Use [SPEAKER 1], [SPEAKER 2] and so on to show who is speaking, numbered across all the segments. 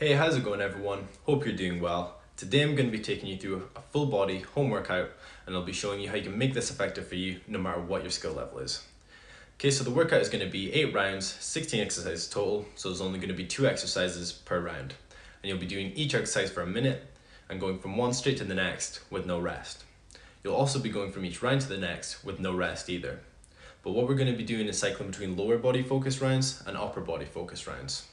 [SPEAKER 1] Hey, how's it going everyone? Hope you're doing well. Today I'm going to be taking you through a full body home workout and I'll be showing you how you can make this effective for you no matter what your skill level is. Okay, so the workout is going to be 8 rounds, 16 exercises total, so there's only going to be 2 exercises per round. And you'll be doing each exercise for a minute and going from one straight to the next with no rest. You'll also be going from each round to the next with no rest either. But what we're going to be doing is cycling between lower body focus rounds and upper body focus rounds.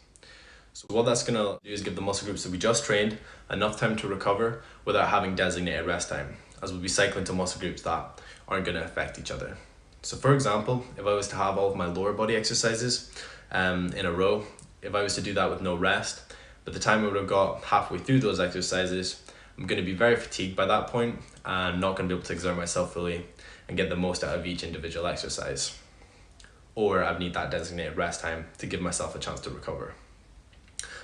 [SPEAKER 1] So what that's going to do is give the muscle groups that we just trained enough time to recover without having designated rest time, as we'll be cycling to muscle groups that aren't going to affect each other. So for example, if I was to have all of my lower body exercises in a row, if I was to do that with no rest, by the time I would have got halfway through those exercises, I'm going to be very fatigued by that point and not going to be able to exert myself fully and get the most out of each individual exercise. Or I need that designated rest time to give myself a chance to recover.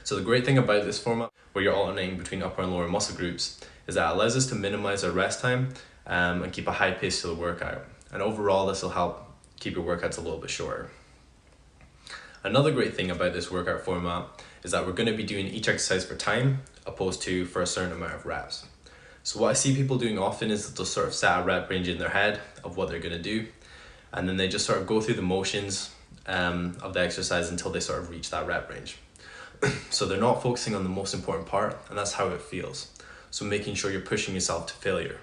[SPEAKER 1] So the great thing about this format, where you're alternating between upper and lower muscle groups, is that it allows us to minimize our rest time and keep a high pace to the workout. And overall, this will help keep your workouts a little bit shorter. Another great thing about this workout format is that we're going to be doing each exercise for time, opposed to for a certain amount of reps. So what I see people doing often is that they'll sort of set a rep range in their head of what they're going to do, and then they just sort of go through the motions of the exercise until they sort of reach that rep range. So they're not focusing on the most important part, and that's how it feels. So making sure you're pushing yourself to failure.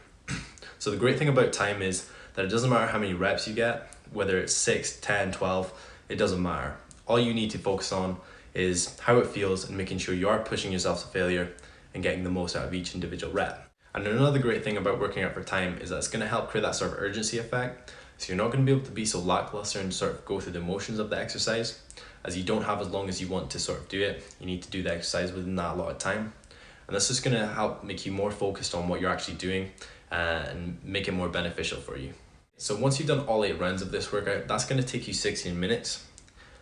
[SPEAKER 1] So the great thing about time is that it doesn't matter how many reps you get, whether it's 6, 10, 12, it doesn't matter. All you need to focus on is how it feels and making sure you are pushing yourself to failure and getting the most out of each individual rep. And another great thing about working out for time is that it's going to help create that sort of urgency effect. So you're not going to be able to be so lackluster and sort of go through the motions of the exercise, as you don't have as long as you want to sort of do it. You need to do the exercise within that allotted time. And this is going to help make you more focused on what you're actually doing and make it more beneficial for you. So once you've done all 8 rounds of this workout, that's going to take you 16 minutes.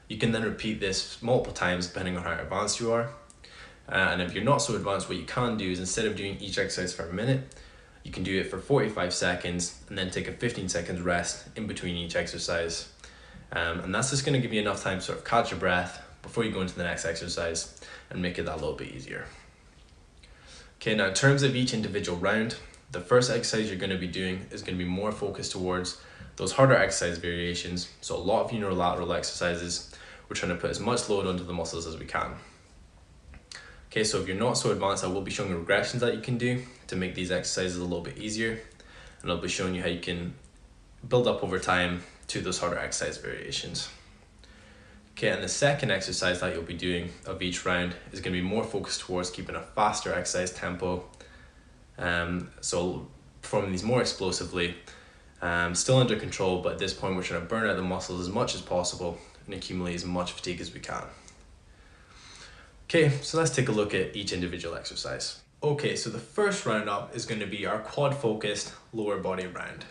[SPEAKER 1] You can then repeat this multiple times depending on how advanced you are. And if you're not so advanced, what you can do is instead of doing each exercise for a minute, you can do it for 45 seconds and then take a 15 seconds rest in between each exercise. And that's just going to give you enough time to sort of catch your breath before you go into the next exercise and make it that little bit easier. Okay, now in terms of each individual round, the first exercise you're going to be doing is going to be more focused towards those harder exercise variations. So a lot of unilateral exercises, we're trying to put as much load onto the muscles as we can. Okay, so if you're not so advanced, I will be showing you regressions that you can do to make these exercises a little bit easier. And I'll be showing you how you can build up over time to those harder exercise variations. Okay, and the second exercise that you'll be doing of each round is going to be more focused towards keeping a faster exercise tempo. So performing these more explosively, still under control, but at this point we're trying to burn out the muscles as much as possible and accumulate as much fatigue as we can. Okay, so let's take a look at each individual exercise. Okay, so the first round up is going to be our quad focused lower body round.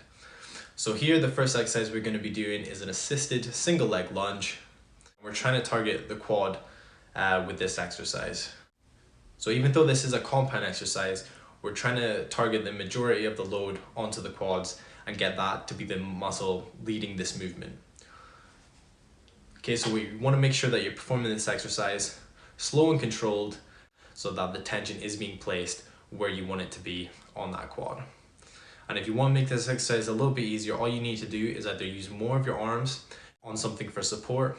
[SPEAKER 1] So here the first exercise we're going to be doing is an assisted single leg lunge. We're trying to target the quad with this exercise. So even though this is a compound exercise, we're trying to target the majority of the load onto the quads and get that to be the muscle leading this movement. Okay, so we want to make sure that you're performing this exercise slow and controlled so that the tension is being placed where you want it to be on that quad. And if you want to make this exercise a little bit easier, all you need to do is either use more of your arms on something for support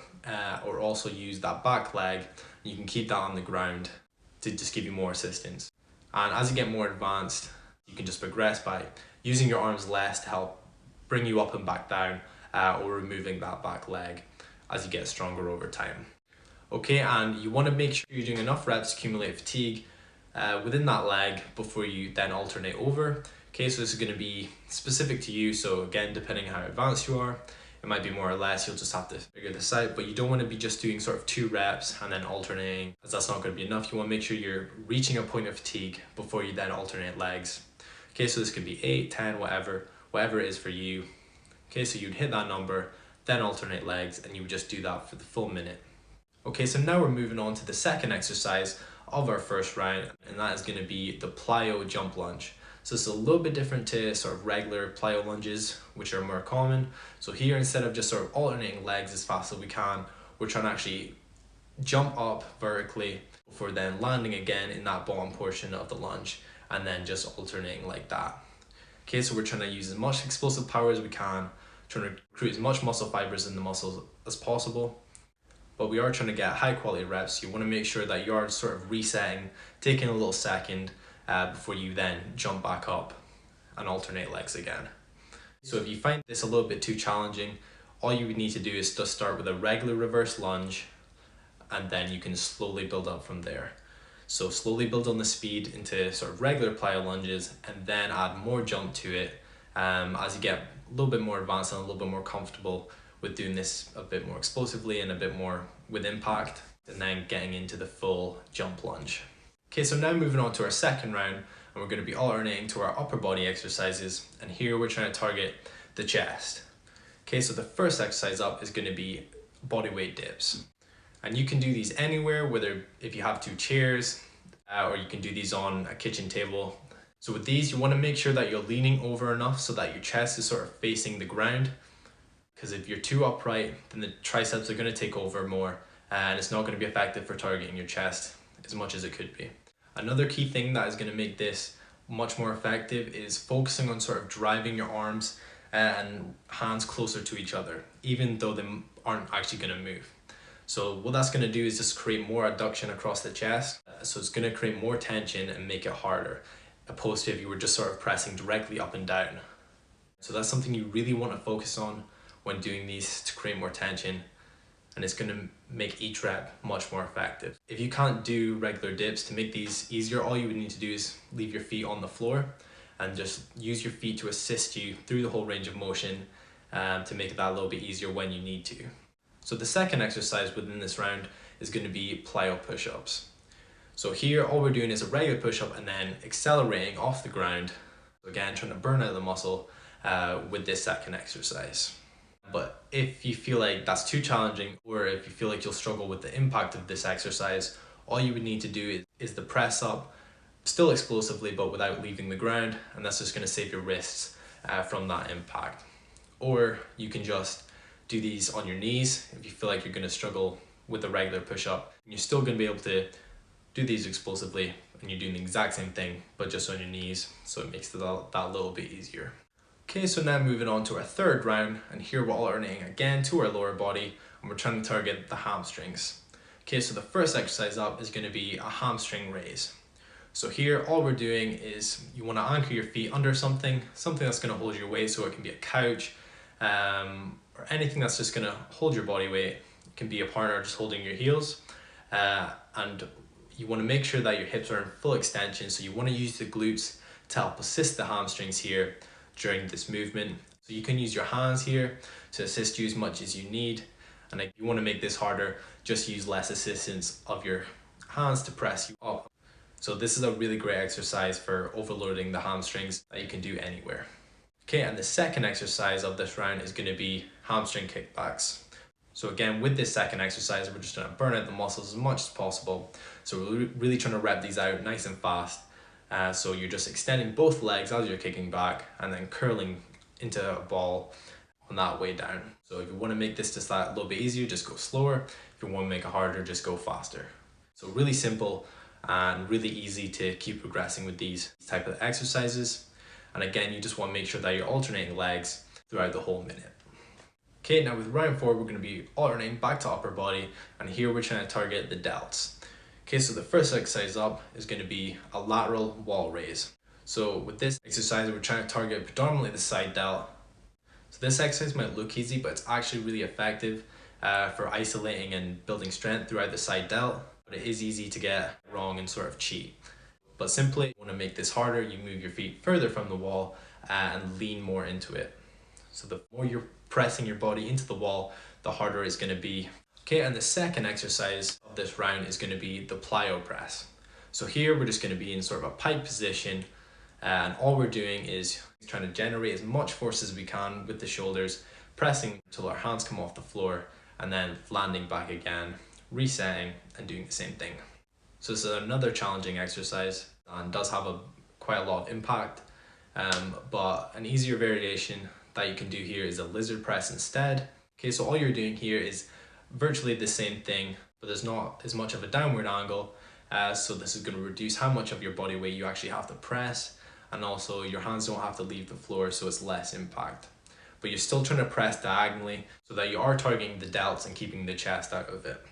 [SPEAKER 1] or also use that back leg. You can keep that on the ground to just give you more assistance. And as you get more advanced, you can just progress by using your arms less to help bring you up and back down or removing that back leg as you get stronger over time. Okay, and you want to make sure you're doing enough reps to accumulate fatigue within that leg before you then alternate over. Okay, so this is going to be specific to you. So again, depending on how advanced you are, it might be more or less, you'll just have to figure this out, but you don't want to be just doing sort of 2 reps and then alternating, as that's not going to be enough. You want to make sure you're reaching a point of fatigue before you then alternate legs. Okay, so this could be 8, 10, whatever it is for you. Okay, so you'd hit that number, then alternate legs, and you would just do that for the full minute. Okay, so now we're moving on to the second exercise of our first round, and that is going to be the plyo jump lunge. So it's a little bit different to sort of regular plyo lunges, which are more common. So here, instead of just sort of alternating legs as fast as we can, we're trying to actually jump up vertically before then landing again in that bottom portion of the lunge and then just alternating like that. Okay, so we're trying to use as much explosive power as we can, trying to recruit as much muscle fibers in the muscles as possible, but we are trying to get high quality reps. You want to make sure that you are sort of resetting, taking a little second before you then jump back up and alternate legs again. So if you find this a little bit too challenging, all you would need to do is just start with a regular reverse lunge, and then you can slowly build up from there. So slowly build on the speed into sort of regular plyo lunges, and then add more jump to it as you get a little bit more advanced and a little bit more comfortable with doing this a bit more explosively and a bit more with impact, and then getting into the full jump lunge. Okay, so now moving on to our second round, and we're going to be alternating to our upper body exercises, and here we're trying to target the chest. Okay, so the first exercise up is going to be body weight dips. And you can do these anywhere, whether if you have two chairs, or you can do these on a kitchen table. So with these, you want to make sure that you're leaning over enough so that your chest is sort of facing the ground. Because if you're too upright, then the triceps are going to take over more, and it's not going to be effective for targeting your chest as much as it could be. Another key thing that is going to make this much more effective is focusing on sort of driving your arms and hands closer to each other, even though they aren't actually going to move. So what that's going to do is just create more adduction across the chest. So it's going to create more tension and make it harder, opposed to if you were just sort of pressing directly up and down. So that's something you really want to focus on when doing these to create more tension, and it's going to make each rep much more effective. If you can't do regular dips, to make these easier, all you would need to do is leave your feet on the floor and just use your feet to assist you through the whole range of motion to make that a little bit easier when you need to. So the second exercise within this round is going to be plyo push-ups. So here all we're doing is a regular push-up and then accelerating off the ground. Again, trying to burn out the muscle with this second exercise. But if you feel like that's too challenging, or if you feel like you'll struggle with the impact of this exercise, all you would need to do is the press up, still explosively but without leaving the ground, and that's just going to save your wrists from that impact. Or you can just do these on your knees if you feel like you're going to struggle with a regular push-up. You're still going to be able to do these explosively, and you're doing the exact same thing but just on your knees, so it makes that a little bit easier. Okay, so now moving on to our third round, and here we're alternating again to our lower body, and we're trying to target the hamstrings. Okay, so the first exercise up is going to be a hamstring raise. So here all we're doing is you want to anchor your feet under something that's going to hold your weight, so it can be a couch, or anything that's just going to hold your body weight. It can be a partner just holding your heels, and you want to make sure that your hips are in full extension, so you want to use the glutes to help assist the hamstrings here during this movement. So you can use your hands here to assist you as much as you need, and if you want to make this harder, just use less assistance of your hands to press you up. So this is a really great exercise for overloading the hamstrings that you can do anywhere. Okay, and the second exercise of this round is going to be hamstring kickbacks. So again, with this second exercise, we're just trying to burn out the muscles as much as possible. So we're really trying to rep these out nice and fast. So you're just extending both legs as you're kicking back and then curling into a ball on that way down. So if you want to make this just that little bit easier, just go slower. If you want to make it harder, just go faster. So really simple and really easy to keep progressing with these type of exercises. And again, you just want to make sure that you're alternating legs throughout the whole minute. Okay, now with round 4, we're going to be alternating back to upper body, and here we're trying to target the delts. Okay, so the first exercise up is going to be a lateral wall raise. So with this exercise, we're trying to target predominantly the side delt. So this exercise might look easy, but it's actually really effective for isolating and building strength throughout the side delt. But it is easy to get wrong and sort of cheat. But simply, you want to make this harder, you move your feet further from the wall and lean more into it. So the more you're pressing your body into the wall, the harder it's going to be. Okay, and the second exercise of this round is going to be the plyo press. So here we're just going to be in sort of a pike position, and all we're doing is trying to generate as much force as we can with the shoulders, pressing until our hands come off the floor, and then landing back again, resetting and doing the same thing. So this is another challenging exercise and does have quite a lot of impact, but an easier variation that you can do here is a lizard press instead. Okay, so all you're doing here is virtually the same thing, but there's not as much of a downward angle, So this is going to reduce how much of your body weight you actually have to press, and also your hands don't have to leave the floor, so it's less impact. But you're still trying to press diagonally so that you are targeting the delts and keeping the chest out of it.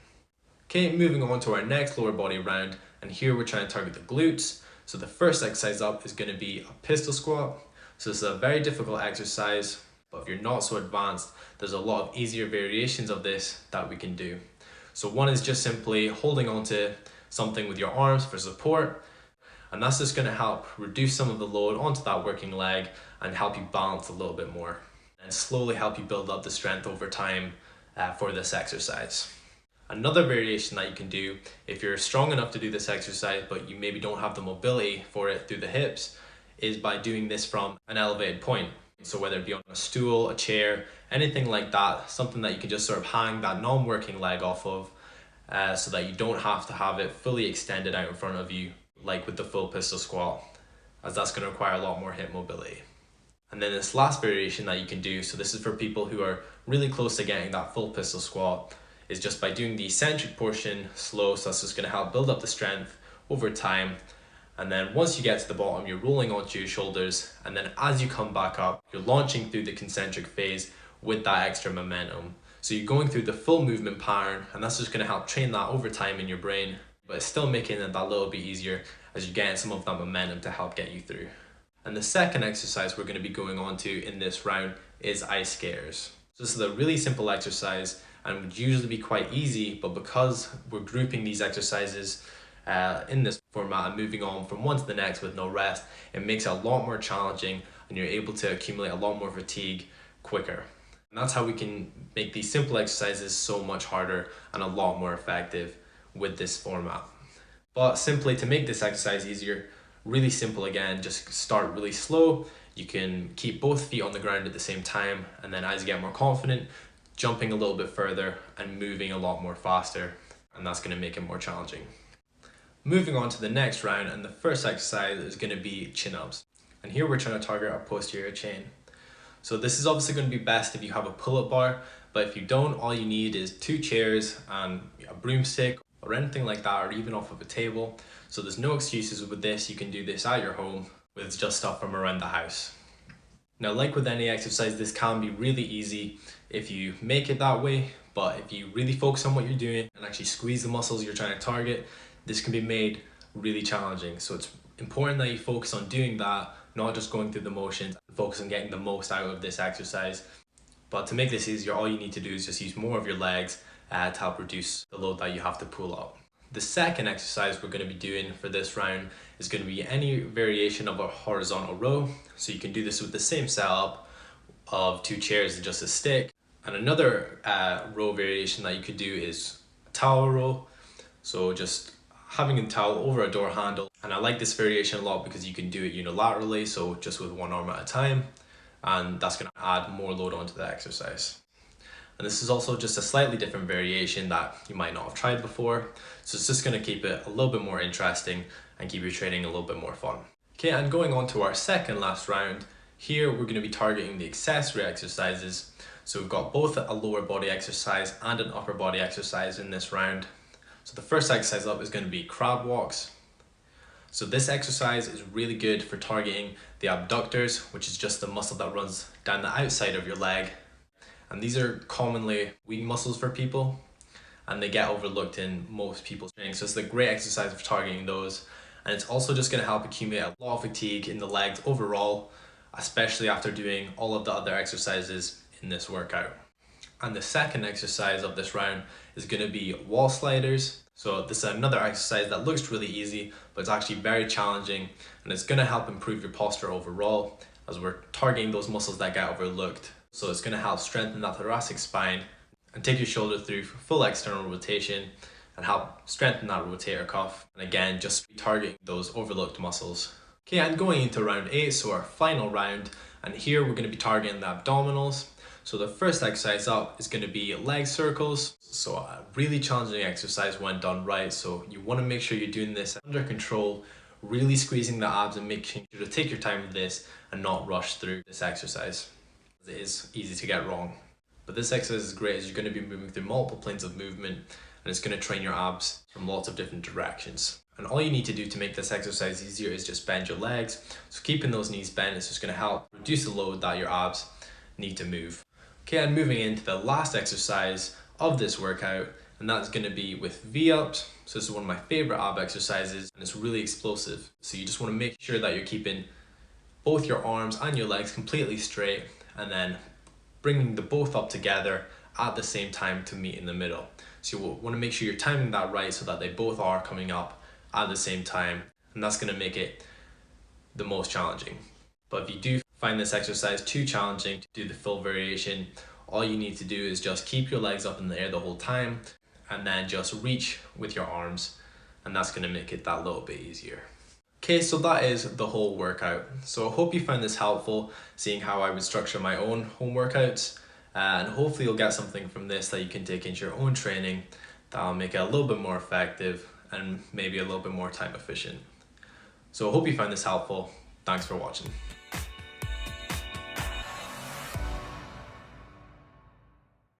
[SPEAKER 1] Okay, moving on to our next lower body round, and here we're trying to target the glutes. So the first exercise up is going to be a pistol squat. So this is a very difficult exercise, but if you're not so advanced, there's a lot of easier variations of this that we can do. So one is just simply holding onto something with your arms for support, and that's just going to help reduce some of the load onto that working leg and help you balance a little bit more, and slowly help you build up the strength over time for this exercise. Another variation that you can do if you're strong enough to do this exercise but you maybe don't have the mobility for it through the hips is by doing this from an elevated point. So whether it be on a stool, a chair, anything like that, something that you can just sort of hang that non-working leg off of so that you don't have to have it fully extended out in front of you like with the full pistol squat, as that's going to require a lot more hip mobility. And then this last variation that you can do, so this is for people who are really close to getting that full pistol squat, is just by doing the eccentric portion slow, so that's just going to help build up the strength over time. And then once you get to the bottom, you're rolling onto your shoulders, and then as you come back up, you're launching through the concentric phase with that extra momentum. So you're going through the full movement pattern, and that's just going to help train that over time in your brain, but it's still making it that little bit easier as you're getting some of that momentum to help get you through. And the second exercise we're going to be going on to in this round is ice skaters. So this is a really simple exercise and would usually be quite easy, but because we're grouping these exercises in this format and moving on from one to the next with no rest, it makes it a lot more challenging and you're able to accumulate a lot more fatigue quicker. And that's how we can make these simple exercises so much harder and a lot more effective with this format. But simply to make this exercise easier, really simple again, just start really slow. You can keep both feet on the ground at the same time, and then as you get more confident, jumping a little bit further and moving a lot more faster, and that's going to make it more challenging. Moving on to the next round, and the first exercise is going to be chin-ups. And here we're trying to target our posterior chain. So this is obviously going to be best if you have a pull-up bar, but if you don't, all you need is 2 chairs and a broomstick or anything like that, or even off of a table. So there's no excuses with this. You can do this at your home with just stuff from around the house. Now, like with any exercise, this can be really easy if you make it that way, but if you really focus on what you're doing and actually squeeze the muscles you're trying to target, this can be made really challenging. So it's important that you focus on doing that, not just going through the motions, and focus on getting the most out of this exercise. But to make this easier, all you need to do is just use more of your legs to help reduce the load that you have to pull up. The second exercise we're going to be doing for this round is going to be any variation of a horizontal row. So you can do this with the same setup of 2 chairs and just a stick. And another row variation that you could do is a towel row. So just having a towel over a door handle. And I like this variation a lot because you can do it unilaterally, so just with one arm at a time. And that's going to add more load onto the exercise. And this is also just a slightly different variation that you might not have tried before. So it's just going to keep it a little bit more interesting and keep your training a little bit more fun. Okay, and going on to our second last round, here we're going to be targeting the accessory exercises. So we've got both a lower body exercise and an upper body exercise in this round. So the first exercise up is going to be crab walks. So this exercise is really good for targeting the abductors, which is just the muscle that runs down the outside of your leg. And these are commonly weak muscles for people, and they get overlooked in most people's training. So it's a great exercise for targeting those. And it's also just going to help accumulate a lot of fatigue in the legs overall, especially after doing all of the other exercises in this workout. And the second exercise of this round is going to be wall sliders. So this is another exercise that looks really easy, but it's actually very challenging, and it's going to help improve your posture overall as we're targeting those muscles that get overlooked. So it's going to help strengthen that thoracic spine and take your shoulder through full external rotation and help strengthen that rotator cuff. And again, just targeting those overlooked muscles. Okay, and going into round 8, so our final round, and here we're going to be targeting the abdominals. So the first exercise up is going to be leg circles. So a really challenging exercise when done right. So you want to make sure you're doing this under control, really squeezing the abs and making sure to take your time with this and not rush through this exercise. It is easy to get wrong. But this exercise is great as you're going to be moving through multiple planes of movement, and it's going to train your abs from lots of different directions. And all you need to do to make this exercise easier is just bend your legs. So keeping those knees bent is just going to help reduce the load that your abs need to move. Okay, and moving into the last exercise of this workout, and that's going to be with V-ups. So this is one of my favorite ab exercises, and it's really explosive. So you just want to make sure that you're keeping both your arms and your legs completely straight, and then bringing the both up together at the same time to meet in the middle. So you want to make sure you're timing that right so that they both are coming up at the same time, and that's going to make it the most challenging. But if you do find this exercise too challenging to do the full variation, all you need to do is just keep your legs up in the air the whole time and then just reach with your arms, and that's going to make it that little bit easier. Okay, so that is the whole workout. So I hope you find this helpful, seeing how I would structure my own home workouts, and hopefully you'll get something from this that you can take into your own training that'll make it a little bit more effective and maybe a little bit more time efficient. So I hope you find this helpful. Thanks for watching.